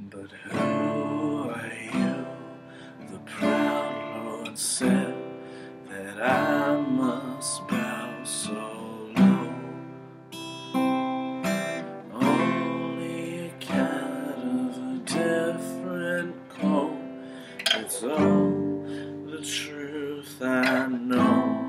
But who are you? The proud Lord said that I must bow so low. Only a cat of a different coat. It's all the truth I know.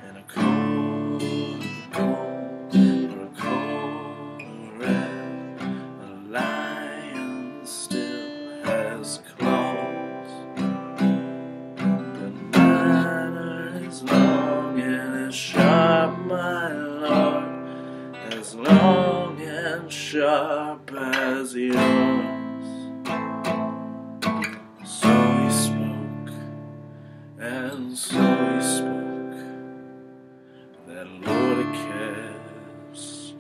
And a coat of gold or a coat of red, a lion still has claws. But mine are as long and as sharp, my Lord, as long and sharp as yours. So he spoke, and so he spoke, that Lord of Castamere.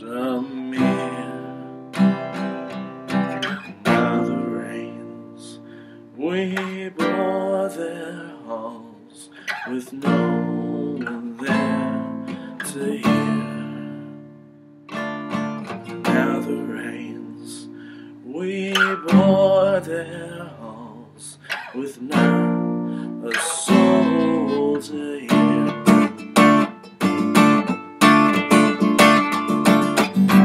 Now the rains, we bore their halls with no one there to hear. Now the rains, we bore their halls with not a soul to hear.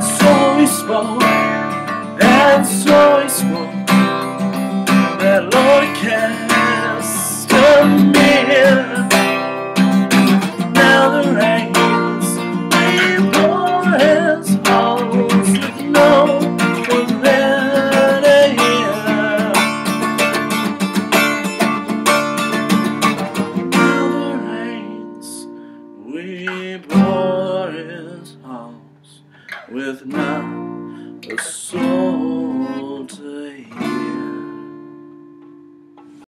So he spoke, and so he spoke, that Lord Castamere. Now the rains, we bore his halls with no one there to hear. Now the rains, we bore his halls with not a soul